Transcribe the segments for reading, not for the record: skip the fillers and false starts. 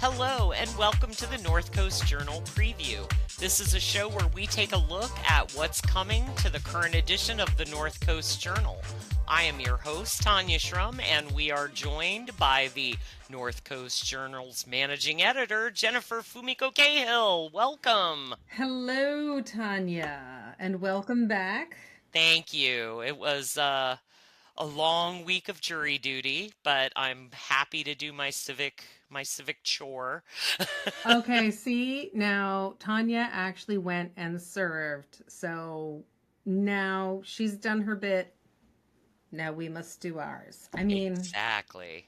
Hello, and welcome to the North Coast Journal Preview. This is a show where we take a look at what's coming to the current edition of the North Coast Journal. I am your host, Tanya Shrum, and we are joined by the North Coast Journal's managing editor, Jennifer Fumiko Cahill. Welcome. Hello, Tanya, and welcome back. Thank you. It was a long week of jury duty, but I'm happy to do my civic chore. Okay, see, now Tanya actually went and served, so now she's done her bit. Now we must do ours. I mean, Exactly.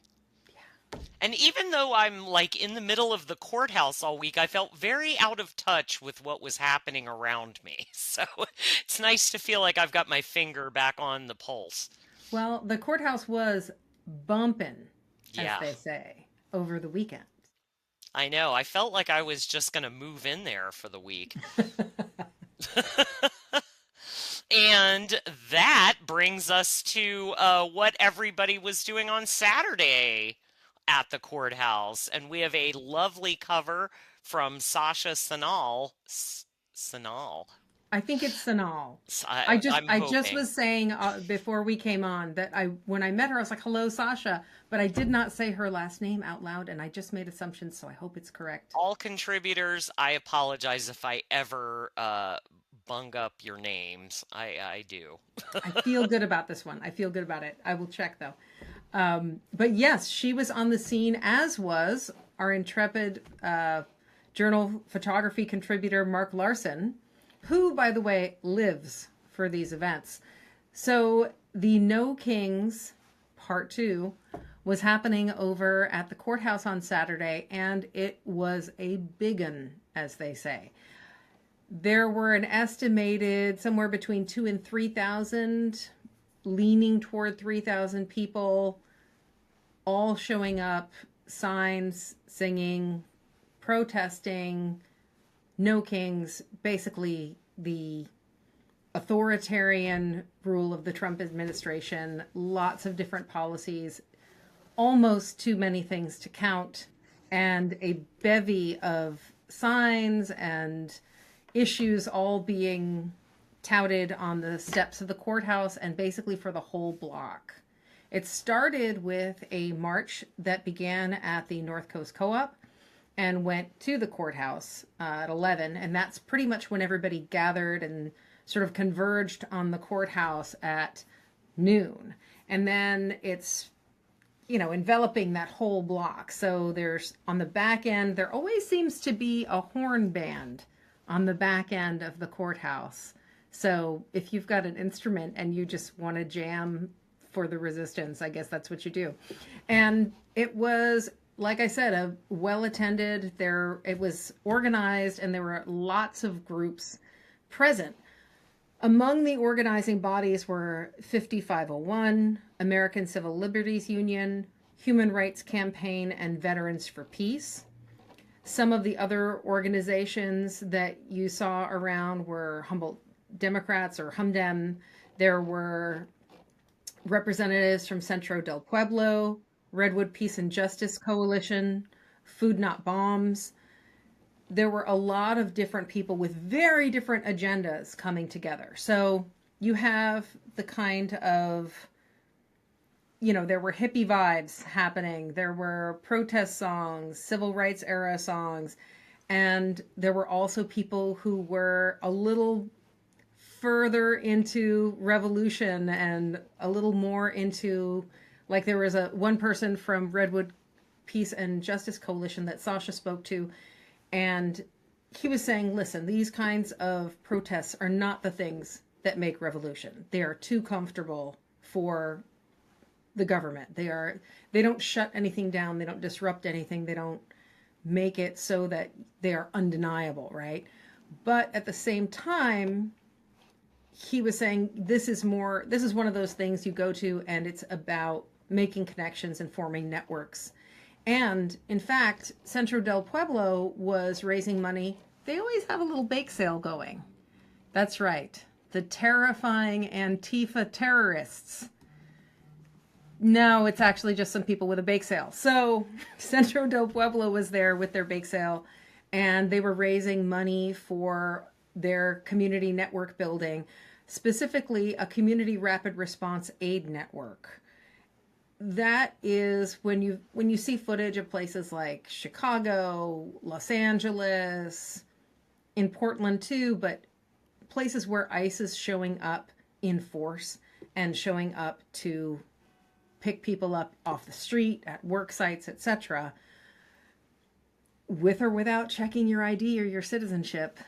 yeah. And even though I'm like in the middle of the courthouse all week, I felt very out of touch with what was happening around me. So it's nice to feel like I've got my finger back on the pulse. Well, the courthouse was bumping, as Yeah, they say, over the weekend. I know. I felt like I was just going to move in there for the week. And that brings us to what everybody was doing on Saturday at the courthouse. And we have a lovely cover from Sasha Sanal. Sanal. I think it's Sanal. I I, just I'm I just hoping. was saying before we came on that I when I met her I was like, "Hello, Sasha," but I did not say her last name out loud, and I just made assumptions, so I hope it's correct. All contributors, I apologize if I ever bung up your names. I do. I feel good about this one. I feel good about it. I will check though. But yes, she was on the scene, as was our intrepid journal photography contributor Mark Larson, who, by the way, lives for these events. So the No Kings Part 2 was happening over at the courthouse on Saturday, and it was a big un, as they say. There were an estimated somewhere between 2 and 3,000, leaning toward 3,000 people, all showing up, signs, singing, protesting, no kings, basically the authoritarian rule of the Trump administration, lots of different policies, almost too many things to count, and a bevy of signs and issues all being touted on the steps of the courthouse and basically for the whole block. It started with a march that began at the North Coast Co-op and went to the courthouse at 11, and that's pretty much when everybody gathered and sort of converged on the courthouse at noon. And then it's enveloping that whole block. So there's on the back end, there always seems to be a horn band on the back end of the courthouse. So if you've got an instrument and you just want to jam for the resistance, I guess that's what you do. And it was, like I said, a well attended. It was organized, and there were lots of groups present. Among the organizing bodies were 5501, American Civil Liberties Union, Human Rights Campaign, and Veterans for Peace. Some of the other organizations that you saw around were Humboldt Democrats or HumDem. There were representatives from Centro del Pueblo, Redwood Peace and Justice Coalition, Food Not Bombs. There were a lot of different people with very different agendas coming together. So you have the kind of, there were hippie vibes happening. There were protest songs, civil rights era songs. And there were also people who were a little further into revolution and a little more into, like there was one person from Redwood Peace and Justice Coalition that Sasha spoke to, and he was saying, listen, these kinds of protests are not the things that make revolution. They are too comfortable for the government. They don't shut anything down. They don't disrupt anything. They don't make it so that they are undeniable, right? But at the same time, he was saying this is one of those things you go to and it's about making connections and forming networks. And in fact, Centro del Pueblo was raising money. They always have a little bake sale going. That's right. The terrifying Antifa terrorists. No, it's actually just some people with a bake sale. So Centro del Pueblo was there with their bake sale, and they were raising money for their community network building, specifically a community rapid response aid network. That is when you see footage of places like Chicago, Los Angeles, in Portland too, but places where ICE is showing up in force and showing up to pick people up off the street, at work sites, etc., with or without checking your ID or your citizenship.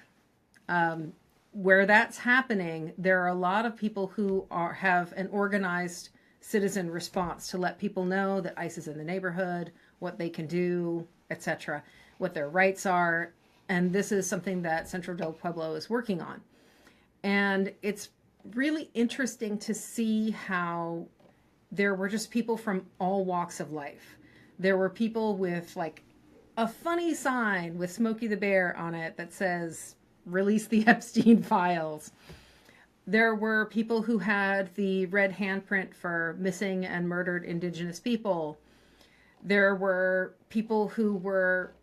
Where that's happening, there are a lot of people who have an organized citizen response to let people know that ICE is in the neighborhood, what they can do, etc., what their rights are. And this is something that Centro del Pueblo is working on. And it's really interesting to see how there were just people from all walks of life. There were people with like a funny sign with Smokey the Bear on it that says, "Release the Epstein files." There were people who had the red handprint for missing and murdered Indigenous people. There were people who were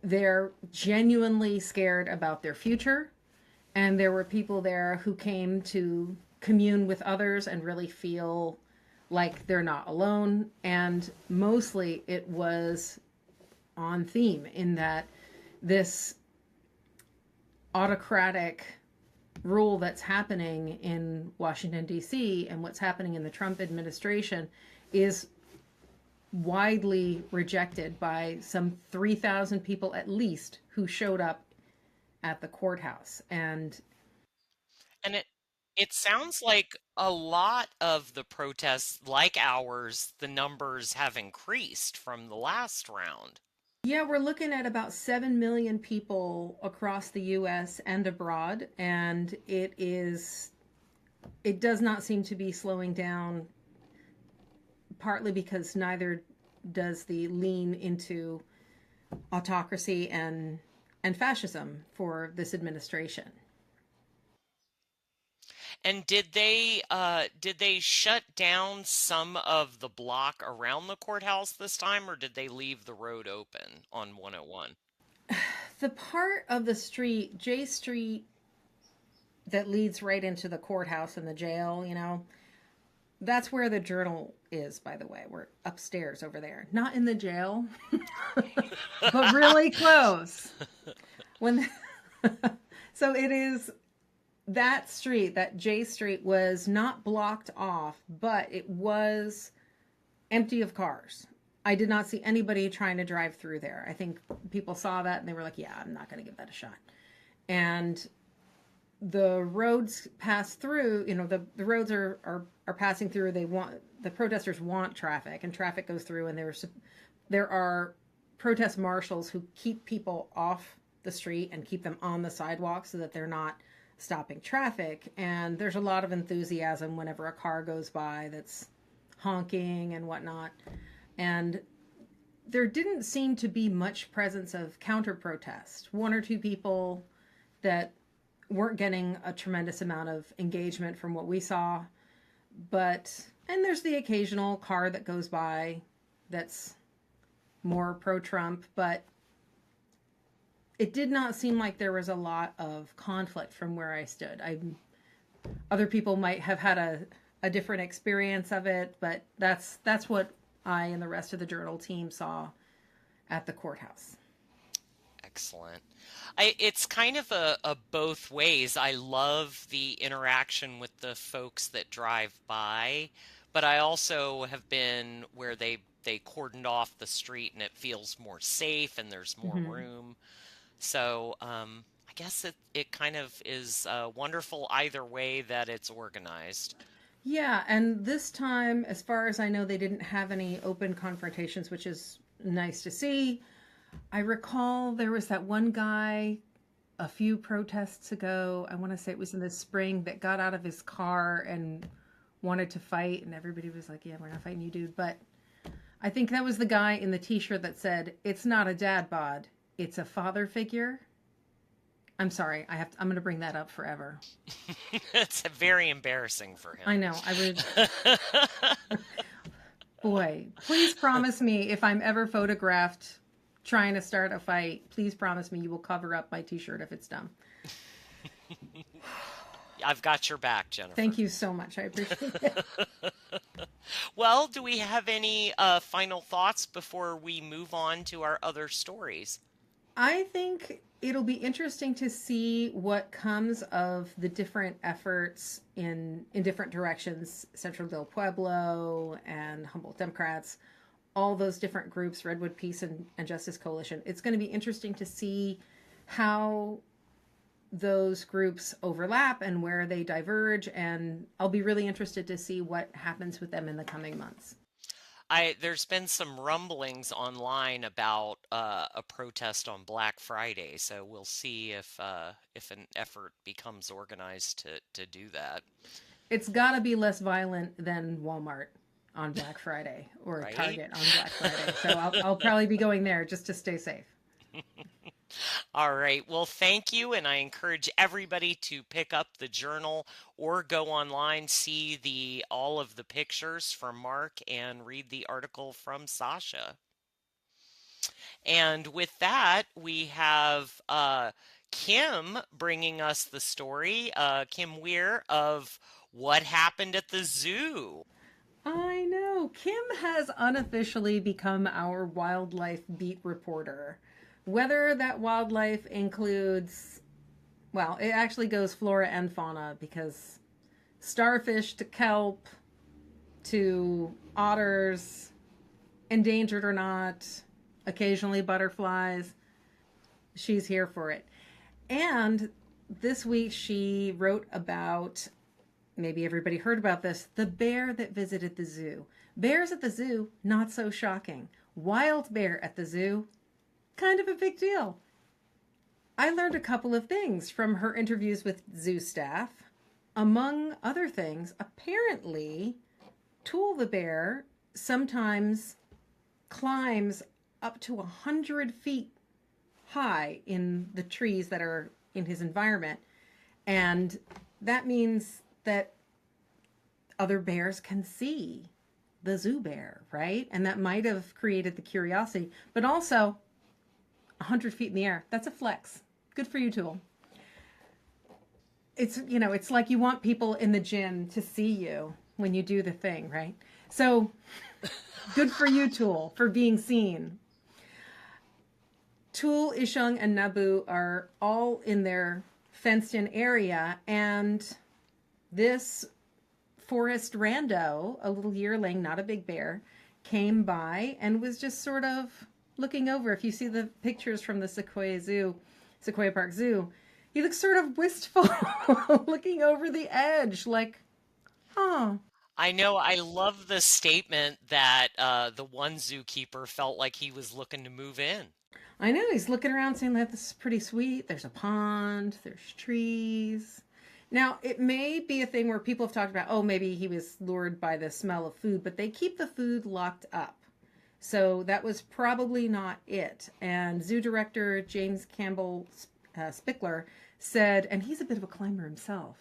there genuinely scared about their future. And there were people there who came to commune with others and really feel like they're not alone. And mostly it was on theme in that this autocratic rule that's happening in Washington, D.C., and what's happening in the Trump administration is widely rejected by some 3,000 people at least who showed up at the courthouse. And it sounds like a lot of the protests, like ours, the numbers have increased from the last round. yeah, we're looking at about 7 million people across the US and abroad, and it does not seem to be slowing down, partly because neither does the lean into autocracy and fascism for this administration. And did they shut down some of the block around the courthouse this time, or did they leave the road open on 101? The part of the street, J Street, that leads right into the courthouse and the jail, that's where the Journal is, by the way. We're upstairs over there. Not in the jail, but really close. So it is that street, that J Street, was not blocked off, but it was empty of cars. I did not see anybody trying to drive through there. I think people saw that and they were like, yeah, I'm not going to give that a shot. And the roads pass through, the roads are passing through. The protesters want traffic, and traffic goes through, and there are protest marshals who keep people off the street and keep them on the sidewalk so that they're not stopping traffic. And there's a lot of enthusiasm whenever a car goes by that's honking and whatnot. And there didn't seem to be much presence of counter protest. One or two people that weren't getting a tremendous amount of engagement from what we saw. And there's the occasional car that goes by that's more pro-Trump, but it did not seem like there was a lot of conflict from where I stood. Other people might have had a different experience of it, but that's what I and the rest of the Journal team saw at the courthouse. Excellent. It's kind of a both ways. I love the interaction with the folks that drive by, but I also have been where they cordoned off the street and it feels more safe and there's more room. So I guess it kind of is wonderful either way that it's organized. Yeah, and this time, as far as I know, they didn't have any open confrontations, which is nice to see. I recall there was that one guy a few protests ago. I want to say it was in the spring, that got out of his car and wanted to fight, and everybody was like, yeah, we're not fighting you, dude. But I think that was the guy in the t-shirt that said, it's not a dad bod, it's a father figure. I'm sorry, I'm going to bring that up forever. It's very embarrassing for him. I know. I would. Boy, please promise me, if I'm ever photographed trying to start a fight, please promise me you will cover up my t-shirt if it's dumb. I've got your back, Jennifer. Thank you so much. I appreciate it. Well, do we have any final thoughts before we move on to our other stories? I think it'll be interesting to see what comes of the different efforts in different directions. Central del Pueblo and Humboldt Democrats, all those different groups, Redwood Peace and Justice Coalition. It's going to be interesting to see how those groups overlap and where they diverge, and I'll be really interested to see what happens with them in the coming months. There's been some rumblings online about a protest on Black Friday, so we'll see if an effort becomes organized to do that. It's got to be less violent than Walmart on Black Friday or Right? Target on Black Friday, so I'll probably be going there just to stay safe. All right. Well, thank you. And I encourage everybody to pick up the journal or go online, see all of the pictures from Mark and read the article from Sasha. And with that, we have Kim bringing us the story, Kim Weir of What Happened at the Zoo. I know. Kim has unofficially become our wildlife beat reporter. Whether that wildlife includes, well, it actually goes flora and fauna, because starfish to kelp to otters, endangered or not, occasionally butterflies, she's here for it. And this week she wrote about, maybe everybody heard about this, the bear that visited the zoo. Bears at the zoo, not so shocking. Wild bear at the zoo, kind of a big deal. I learned a couple of things from her interviews with zoo staff. Among other things, apparently, Tool the bear sometimes climbs up to 100 feet high in the trees that are in his environment. And that means that other bears can see the zoo bear, right? And that might have created the curiosity. But also, 100 feet in the air, that's a flex. Good for you, Tool. It's, you know, it's like you want people in the gym to see you when you do the thing, right? So good for you, Tool, for being seen. Tool, Ishung, and Nabu are all in their fenced-in area, and this forest rando, a little yearling, not a big bear, came by and was just sort of looking over. If you see the pictures from the Sequoia Park Zoo, he looks sort of wistful, looking over the edge, like, huh. I know. I love the statement that the one zookeeper felt like he was looking to move in. I know, he's looking around saying that this is pretty sweet. There's a pond, there's trees. Now, it may be a thing where people have talked about, oh, maybe he was lured by the smell of food, but they keep the food locked up. So that was probably not it. And zoo director James Campbell Spickler said, and he's a bit of a climber himself,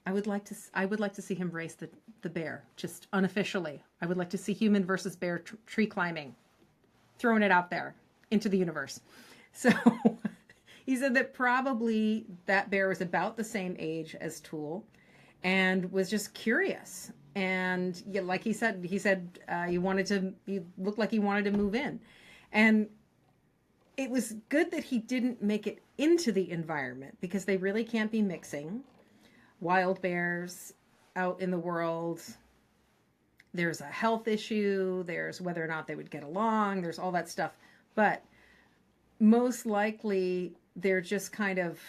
I would like to see him race the bear, just unofficially. I would like to see human versus bear tree climbing, throwing it out there into the universe. So he said that probably that bear was about the same age as Tool and was just curious. And yeah, like he said he looked like he wanted to move in. And it was good that he didn't make it into the environment, because they really can't be mixing. Wild bears out in the world, there's a health issue, there's whether or not they would get along, there's all that stuff. But most likely they're just kind of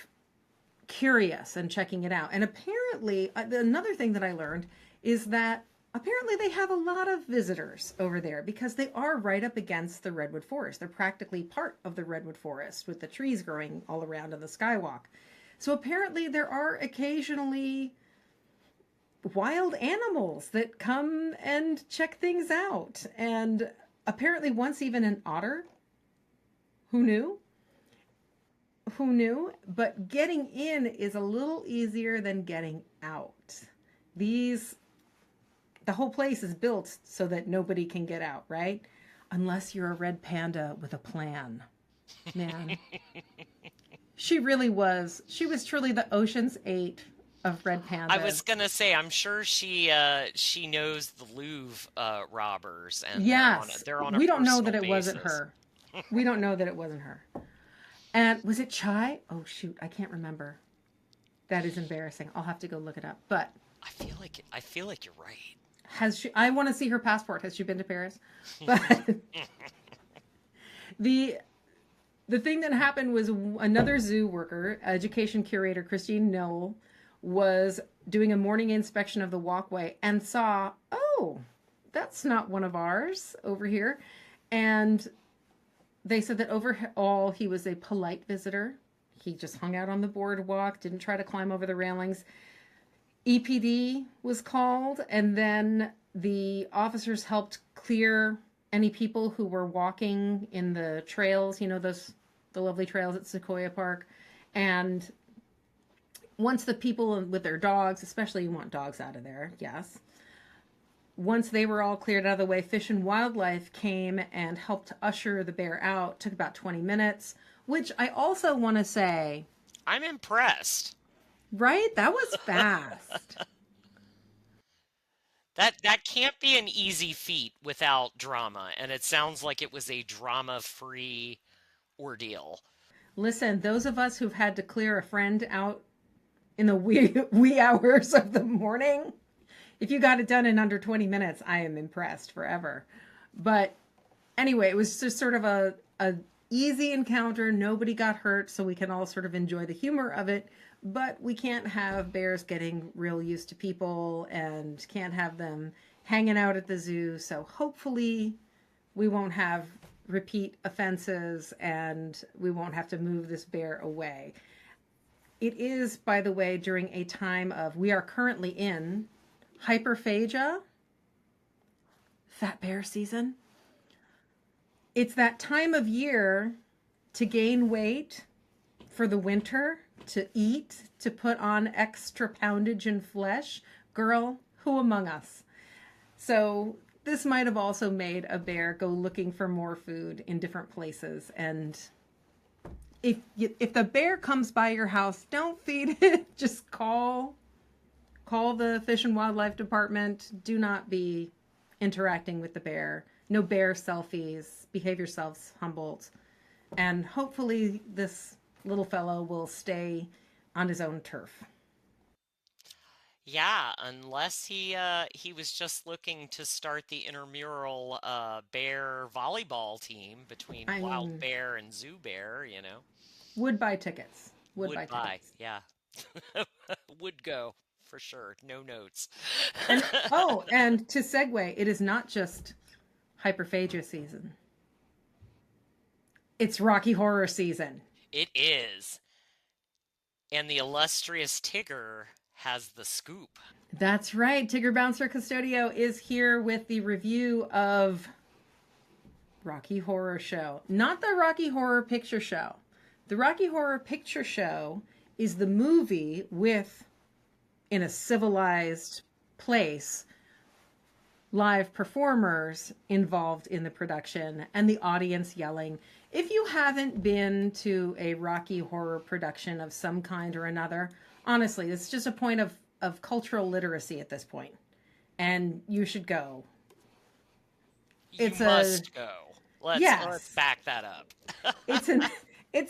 curious and checking it out. And apparently, another thing that I learned is that apparently they have a lot of visitors over there because they are right up against the redwood forest. They're practically part of the redwood forest with the trees growing all around in the skywalk. So apparently there are occasionally wild animals that come and check things out. And apparently once even an otter. Who knew? Who knew? But getting in is a little easier than getting out. The whole place is built so that nobody can get out, right? Unless you're a red panda with a plan. Man. She really was. She was truly the Ocean's 8 of red pandas. I was gonna say, I'm sure she knows the Louvre robbers, and yes, they're on a we don't know personal that it basis. wasn't her. We don't know that it wasn't her. And was it Chai? Oh shoot, I can't remember. That is embarrassing. I'll have to go look it up. But I feel like you're right. has she? I want to see her passport. Has she been to Paris? But the thing that happened was another zoo worker, education curator Christine Knoll, was doing a morning inspection of the walkway and saw, oh, that's not one of ours over here. And they said that overall he was a polite visitor. He just hung out on the boardwalk, didn't try to climb over the railings. EPD was called, and then the officers helped clear any people who were walking in the trails, you know, the lovely trails at Sequoia Park. And once the people with their dogs, especially you want dogs out of there, yes. Once they were all cleared out of the way, Fish and Wildlife came and helped usher the bear out. Took about 20 minutes, which I also want to say, I'm impressed. Right? That was fast. That can't be an easy feat without drama, and it sounds like it was a drama-free ordeal. Listen, those of us who've had to clear a friend out in the wee hours of the morning, if you got it done in under 20 minutes, I am impressed forever. But anyway, it was just sort of a easy encounter. Nobody got hurt, so we can all sort of enjoy the humor of it. But we can't have bears getting real used to people and can't have them hanging out at the zoo. So hopefully we won't have repeat offenses and we won't have to move this bear away. It is, by the way, during a time of, we are currently in hyperphagia, fat bear season. It's that time of year to gain weight for the winter, to eat, to put on extra poundage in flesh. Girl, who among us? So this might have also made a bear go looking for more food in different places. And if the bear comes by your house, don't feed it. Just call the Fish and Wildlife Department. Do not be interacting with the bear. No bear selfies. Behave yourselves, Humboldt. And hopefully this little fellow will stay on his own turf. Yeah, unless he was just looking to start the intramural bear volleyball team between Wild Bear and Zoo Bear, you know. Would buy tickets. Would buy, yeah. Would go, for sure. No notes. And to segue, it is not just hyperphagia season. It's Rocky Horror season. It is. And the illustrious Tigger has the scoop. That's right. Tigger Bouncer Custodio is here with the review of Rocky Horror Show. Not the Rocky Horror Picture Show. The Rocky Horror Picture Show is the movie with, in a civilized place, live performers involved in the production and the audience yelling. If you haven't been to a Rocky Horror production of some kind or another, honestly, it's just a point of cultural literacy at this point. And you should go. You must go. Let's back that up. It's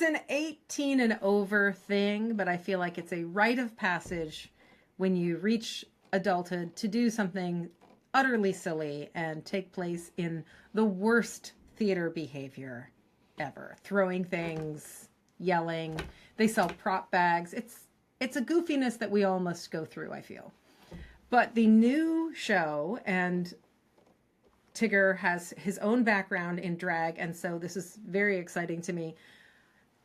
an 18 and over thing, but I feel like it's a rite of passage when you reach adulthood to do something utterly silly and take place in the worst theater behavior ever. Throwing things, yelling. They sell prop bags. It's a goofiness that we all must go through, I feel. But the new show, and Tigger has his own background in drag, and so this is very exciting to me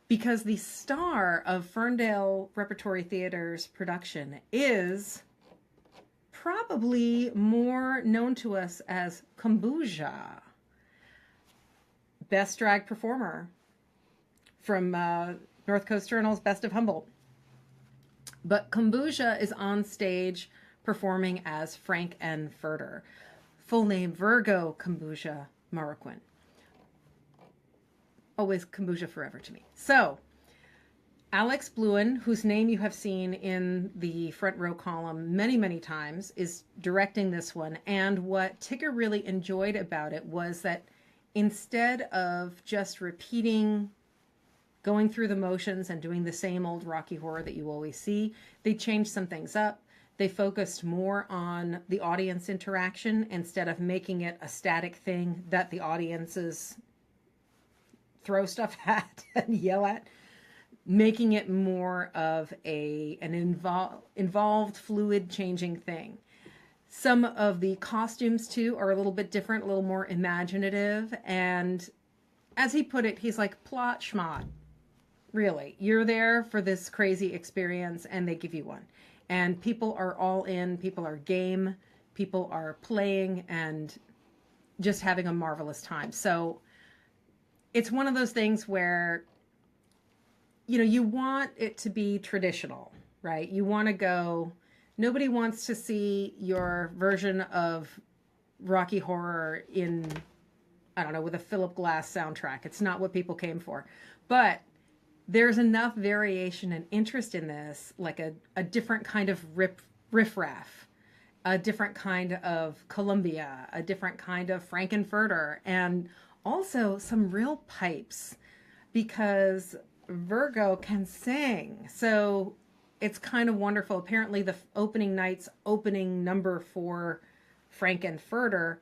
because the star of Ferndale Repertory Theater's production is probably more known to us as Kombucha, best drag performer from North Coast Journal's Best of Humboldt. But Kombucha is on stage performing as Frank-N-Furter. Full name, Virgo Kombucha Marroquin. Always Kombucha forever to me. So, Alex Bluin, whose name you have seen in the front row column many, many times, is directing this one. And what Tigger really enjoyed about it was that instead of just repeating, going through the motions and doing the same old Rocky Horror that you always see, they changed some things up. They focused more on the audience interaction instead of making it a static thing that the audiences throw stuff at and yell at, making it more of an involved, fluid, changing thing. Some of the costumes, too, are a little bit different, a little more imaginative. And as he put it, he's like, plot schmott. Really, you're there for this crazy experience, and they give you one. And people are all in, people are game, people are playing, and just having a marvelous time. So it's one of those things where, you know, you want it to be traditional, right? You want to go, nobody wants to see your version of Rocky Horror in, I don't know, with a Philip Glass soundtrack. It's not what people came for. But there's enough variation and interest in this, like a different kind of riffraff, a different kind of Columbia, a different kind of Frank-N-Furter, and also some real pipes, because Virgo can sing. So it's kind of wonderful. Apparently the opening night's opening number for Frank-N-Furter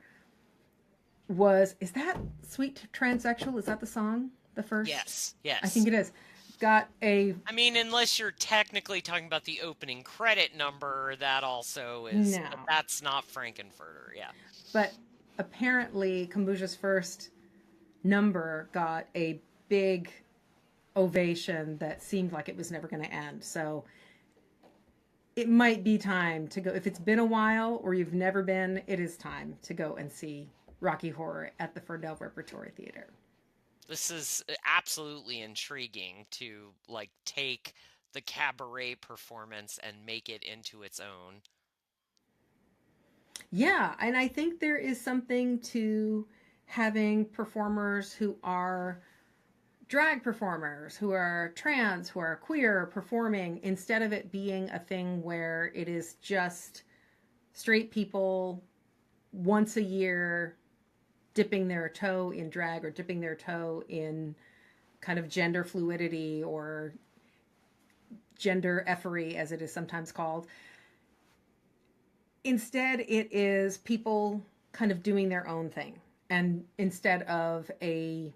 was, is that Sweet Transsexual? Is that the song? The first? Yes, yes. I think it is. Got a... I mean, unless you're technically talking about the opening credit number, that also is... No. But that's not Frank-N-Furter, yeah. But apparently Kombucha's first number got a big ovation that seemed like it was never going to end. So it might be time to go. If it's been a while or you've never been, it is time to go and see Rocky Horror at the Ferndale Repertory Theater. This is absolutely intriguing to, like, take the cabaret performance and make it into its own. Yeah, and I think there is something to having performers who are drag performers, who are trans, who are queer performing, instead of it being a thing where it is just straight people once a year dipping their toe in drag or dipping their toe in kind of gender fluidity or gender effery, as it is sometimes called. Instead, it is people kind of doing their own thing. And instead of a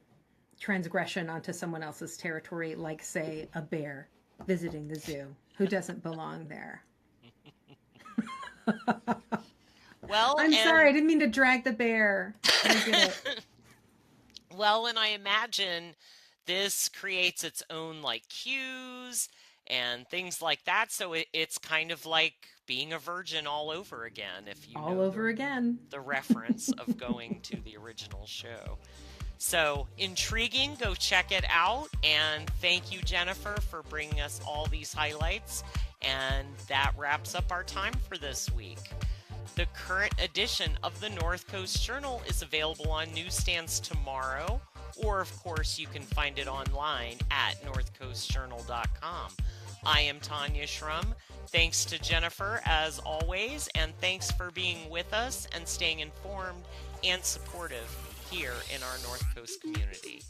transgression onto someone else's territory, like, say, a bear visiting the zoo who doesn't belong there. Well, I'm sorry, I didn't mean to drag the bear. I did it. Well, and I imagine this creates its own, like, cues and things like that. So it's kind of like being a virgin all over again, if you all know over again. The reference of going to the original show. So intriguing, go check it out. And thank you, Jennifer, for bringing us all these highlights. And that wraps up our time for this week. The current edition of the North Coast Journal is available on newsstands tomorrow, or of course you can find it online at northcoastjournal.com. I am Tanya Schrum. Thanks to Jennifer as always, and thanks for being with us and staying informed and supportive here in our North Coast community.